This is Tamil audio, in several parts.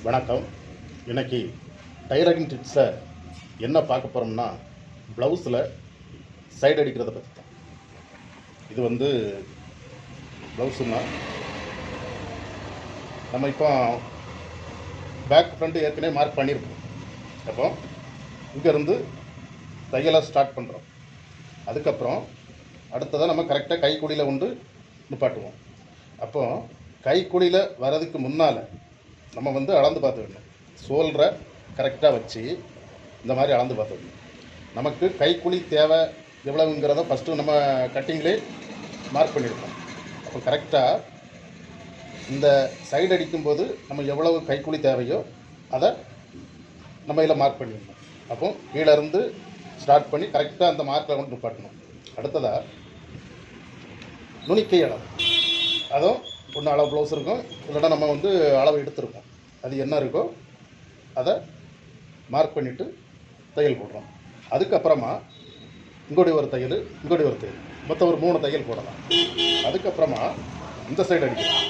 வணக்கம். இன்னைக்கு டைலரிங் டிப்ஸை என்ன பார்க்க போகிறோம்னா, ப்ளவுஸில் சைடு அடிக்கிறத பற்றி தான். இது ப்ளவுஸுன்னா நம்ம இப்போ பேக் ஃப்ரண்ட்டு ஏற்கனவே மார்க் பண்ணியிருக்கோம். அப்போ இங்கேருந்து தையலை ஸ்டார்ட் பண்ணுறோம். அதுக்கப்புறம் அடுத்ததாக நம்ம கரெக்டாக கைக்குழியில் கொண்டு நிப்பாட்டுவோம். அப்போது கைக்குழியில் வர்றதுக்கு முன்னால் நம்ம அளந்து பார்த்துக்கணும். சோல்ரை கரெக்டாக வச்சு இந்த மாதிரி அளந்து பார்த்துக்கணும். நமக்கு கைக்குழி தேவை எவ்வளவுங்கிறத ஃபஸ்ட்டு நம்ம கட்டிங்லேயே மார்க் பண்ணியிருக்கோம். அப்போ கரெக்டாக இந்த சைடு அடிக்கும்போது நம்ம எவ்வளவு கைக்குழி தேவையோ அதை நம்ம இதில் மார்க் பண்ணிடணும். அப்போ கீழே இருந்து ஸ்டார்ட் பண்ணி கரெக்டாக அந்த மார்க்கில் கொண்டு நிப்பாட்டணும். அடுத்ததாக நுனிக்கை அளவு, அதுவும் ஒன்று அளவு ப்ளவுஸ் இருக்கும், இல்லைன்னா நம்ம அளவு எடுத்துருக்கோம். அது என்ன இருக்கோ அதை மார்க் பண்ணிவிட்டு தையல் போடுறோம். அதுக்கப்புறமா இங்கோடி ஒரு தையல், இங்கோடி ஒரு தையல், மொத்தம் ஒரு 3 தையல் போடலாம். அதுக்கப்புறமா இந்த சைடு அடிக்கலாம்.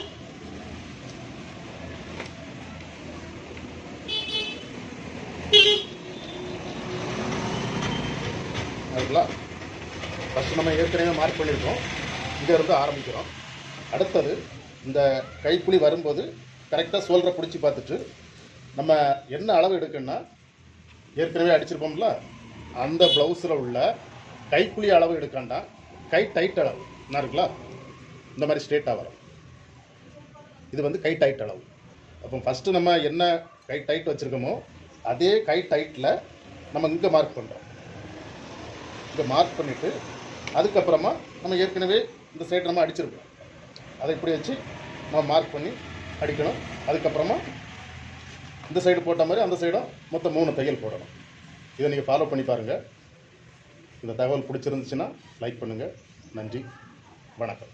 அதுக்கெல்லாம் ஃபஸ்ட்டு நம்ம ஏற்கனவே மார்க் பண்ணியிருக்கோம். இங்கே இருந்து ஆரம்பிக்கிறோம். அடுத்தது இந்த கைக்குழி வரும்போது கரெக்டாக சோல்ரை பிடிச்சி பார்த்துட்டு நம்ம என்ன அளவு எடுக்கணும்னா, ஏற்கனவே அடிச்சிருப்போம்ல அந்த ப்ளவுஸில் உள்ள கைக்குழி அளவு எடுக்காண்டா, கை டைட் அளவு என்ன இருக்குல்ல, இந்த மாதிரி ஸ்ட்ரெயிட்டாக வரும். இது கை டைட் அளவு. அப்போ ஃபஸ்ட்டு நம்ம என்ன கை டைட் வச்சுருக்கோமோ அதே கை டைட்டில் நம்ம இங்கே மார்க் பண்ணுறோம். இங்கே மார்க் பண்ணிவிட்டு அதுக்கப்புறமா நம்ம ஏற்கனவே இந்த சைடு நம்ம அடிச்சிருக்கோம், அதை இப்படி வச்சு நம்ம மார்க் பண்ணி அடிக்கணும். அதுக்கப்புறமா இந்த சைடு போட்ட மாதிரி அந்த சைடும் மொத்தம் 3 தையல் போடணும். இதை நீங்கள் ஃபாலோ பண்ணி பாருங்கள். இந்த தகவல் பிடிச்சிருந்துச்சுன்னா லைக் பண்ணுங்கள். நன்றி, வணக்கம்.